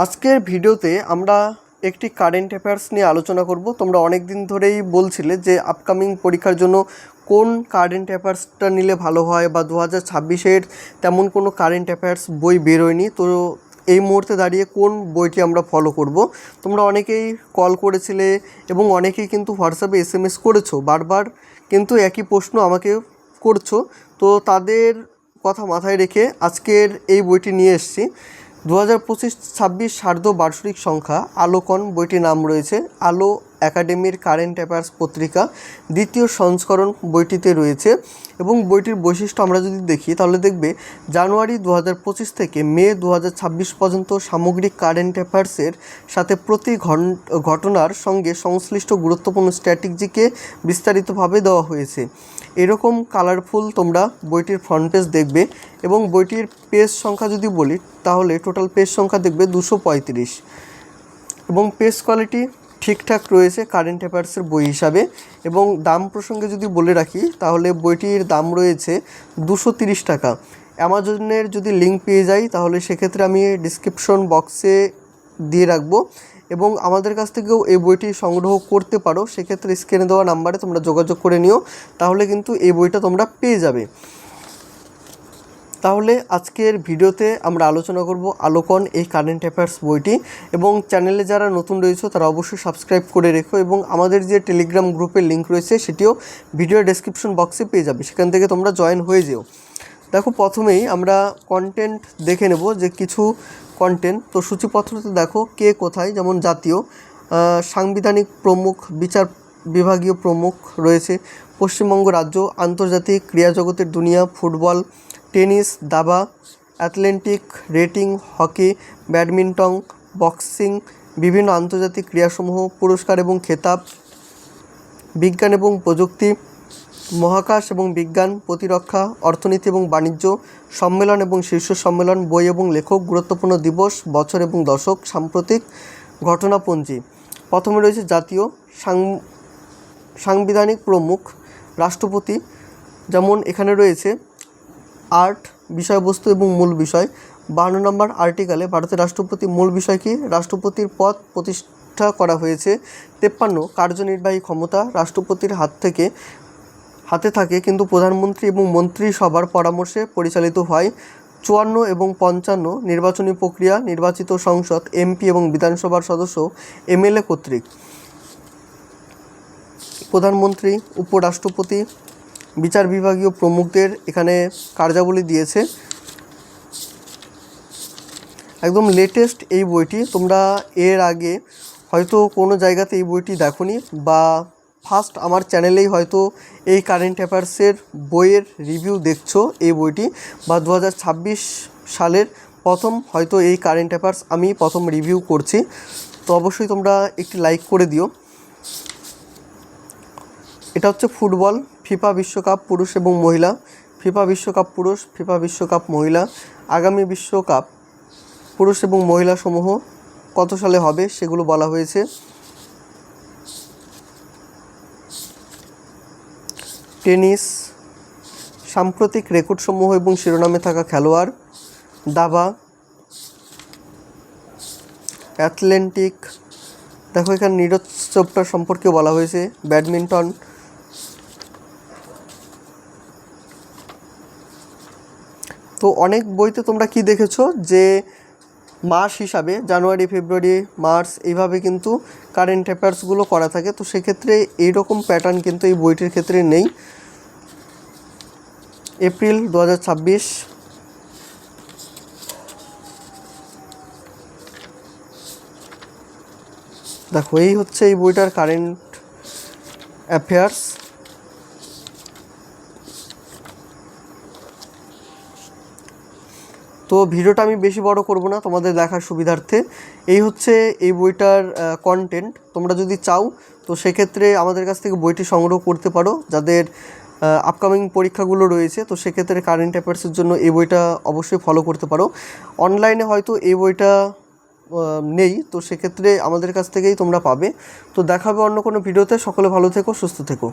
আজকের ভিডিওতে আমরা একটি কারেন্ট অ্যাফেয়ার্স নিয়ে আলোচনা করব। তোমরা অনেক দিন ধরেই বলছিলে যে আপকামিং পরীক্ষার জন্য কোন কারেন্ট অ্যাফেয়ার্সটা নিলে ভালো হয়, বা 2026-এর তেমন কোনো কারেন্ট অ্যাফেয়ার্স বই বেরোয়নি। তো এই মুহূর্তে দাঁড়িয়ে কোন বইটি আমরা ফলো করব। তোমরা অনেকেই কল করেছিলে এবং অনেকেই কিন্তু হোয়াটসঅ্যাপে SMS করেছো, বারবার কিন্তু একই প্রশ্ন আমাকে করছো। তো তাদের কথা মাথায় রেখে আজকের এই বইটি নিয়ে এসেছি। 2025-26 সার্ধ বার্ষিক সংখ্যা আলোকন বইটির নাম রয়েছে। আলো একাডেমির কারেন্ট অ্যাফেয়ার্স পত্রিকা দ্বিতীয় সংস্করণ বইটিতে রয়েছে। এবং বইটির বৈশিষ্ট্য আমরা যদি দেখি তাহলে দেখবে জানুয়ারি 2025 থেকে মে 2026 পর্যন্ত সামগ্রিক কারেন্ট অ্যাফেয়ার্সের সাথে প্রতি ঘটনার সঙ্গে সংশ্লিষ্ট গুরুত্বপূর্ণ স্ট্র্যাটেজিকে বিস্তারিতভাবে দেওয়া হয়েছে। এরকম কালারফুল তোমরা বইটির ফ্রন্ট পেজ দেখবে। এবং বইটির পেজ সংখ্যা যদি বলি তাহলে টোটাল পেজ সংখ্যা দেখবে 235। এবং পেজ কোয়ালিটি ঠিকঠাক রয়েছে কারেন্ট অ্যাফেয়ার্সের বই হিসাবে। এবং দাম প্রসঙ্গে যদি বলে রাখি তাহলে বইটির দাম রয়েছে 230 টাকা। অ্যামাজনের যদি লিঙ্ক পেয়ে যাই তাহলে সেক্ষেত্রে আমি ডিসক্রিপশন বক্সে দিয়ে রাখবো। এবং আমাদের কাছ থেকেও এই বইটি সংগ্রহ করতে পারো, সেক্ষেত্রে স্ক্রিনে দেওয়া নাম্বারে তোমরা যোগাযোগ করে নিও, তাহলে কিন্তু এই বইটা তোমরা পেয়ে যাবে। তাহলে আজকের ভিডিওতে আমরা আলোচনা করব আলোকন এই কারেন্ট অ্যাফেয়ার্স বইটি। এবং চ্যানেলে যারা নতুন রয়েছে তারা অবশ্যই সাবস্ক্রাইব করে রেখো। এবং আমাদের যে টেলিগ্রাম গ্রুপের লিঙ্ক রয়েছে সেটিও ভিডিও ডেসক্রিপশন বক্সে পেয়ে যাবে, সেখান থেকে তোমরা জয়েন হয়ে যেও। দেখো, প্রথমেই আমরা কন্টেন্ট দেখে নেব যে কিছু কন্টেন্ট। তো সূচিপত্রতে দেখো কে কোথায়, যেমন জাতীয়, সাংবিধানিক প্রমুখ, বিচার বিভাগীয় প্রমুখ রয়েছে, পশ্চিমবঙ্গ রাজ্য, আন্তর্জাতিক ক্রীড়া জগতের দুনিয়া, ফুটবল, টেনিস, দাবা, athletic, rating, hockey, badminton, boxing, বিভিন্ন আন্তর্জাতিক ক্রীড়াসমূহ, পুরস্কার এবং খেতাব, বিজ্ঞান এবং প্রযুক্তি, মহাকাশ এবং বিজ্ঞান, প্রতিরক্ষা, অর্থনীতি এবং বাণিজ্য, সম্মেলন এবং শীর্ষ সম্মেলন, বই এবং লেখক, গুরুত্বপূর্ণ দিবস, বছর এবং দশক, সাম্প্রতিক ঘটনাপঞ্জি। প্রথমে রয়েছে জাতীয়, সাংবিধানিক প্রমুখ, রাষ্ট্রপতি, যেমন এখানে রয়েছে আর্ট, বিষয়বস্তু এবং মূল বিষয়। 52 নম্বর আর্টিকেলে ভারতের রাষ্ট্রপতি মূল বিষয় কি, রাষ্ট্রপতির পদ প্রতিষ্ঠা করা হয়েছে। 53 কার্যনির্বাহী ক্ষমতা রাষ্ট্রপতির হাতে থাকে, কিন্তু প্রধানমন্ত্রী এবং মন্ত্রিসভার পরামর্শে পরিচালিত হয়। 54 এবং 55 নির্বাচনী প্রক্রিয়া, নির্বাচিত সংসদ, MP এবং বিধানসভার সদস্য MLA কর্তৃক। প্রধানমন্ত্রী, উপরাষ্ট্রপতি, বিচার বিভাগীয় প্রমুখদের এখানে কার্যাবলী দিয়েছে। একদম লেটেস্ট এই বইটি। তোমরা এর আগে হয়তো কোনো জায়গাতে এই বইটি দেখোনি, বা ফার্স্ট আমার চ্যানেলেই হয়তো এই কারেন্ট অ্যাফেয়ার্সের বইয়ের রিভিউ দেখছো এই বইটি, বা 2026 সালের প্রথম হয়তো এই কারেন্ট অ্যাফেয়ার্স আমি প্রথম রিভিউ করছি। তো অবশ্যই তোমরা একটি লাইক করে দিও। এটা হচ্ছে ফুটবল, ফিফা বিশ্বকাপ পুরুষ এবং মহিলা, ফিফা বিশ্বকাপ পুরুষ, ফিফা বিশ্বকাপ মহিলা, আগামী বিশ্বকাপ পুরুষ এবং মহিলা সমূহ কত সালে হবে সেগুলো বলা হয়েছে। টেনিস, সাম্প্রতিক রেকর্ডসমূহ এবং শিরোনামে থাকা খেলোয়াড়, দাবা, অ্যাথলেটিক, দেখো এখানে নীরজ চোপড়া সম্পর্কেও বলা হয়েছে, ব্যাডমিন্টন। তো অনেক বইতে তোমরা কি দেখেছো যে মাস হিসাবে জানুয়ারি, ফেব্রুয়ারি, মার্চ এইভাবে কিন্তু কারেন্ট অ্যাফেয়ার্সগুলো করা থাকে। তো সেক্ষেত্রে এইরকম প্যাটার্ন কিন্তু এই বইটির ক্ষেত্রে নেই। এপ্রিল 2026, দেখো এই হচ্ছে এই বইটার কারেন্ট অ্যাফেয়ার্স। তো ভিডিওটা আমি বেশি বড় করব না তোমাদের দেখার সুবিধার্থে। এই হচ্ছে এই বইটার কন্টেন্ট। তোমরা যদি চাও তো সেক্ষেত্রে আমাদের কাছ থেকে বইটি সংগ্রহ করতে পারো, যাদের আপকামিং পরীক্ষাগুলো রয়েছে। তো সেক্ষেত্রে কারেন্ট অ্যাফেয়ার্সের জন্য এই বইটা অবশ্যই ফলো করতে পারো। অনলাইনে হয়তো এই বইটা নেই, তো সেক্ষেত্রে আমাদের কাছ থেকেই তোমরা পাবে। তো দেখাবে অন্য কোনো ভিডিওতে। সকলে ভালো থেকো, সুস্থ থেকো।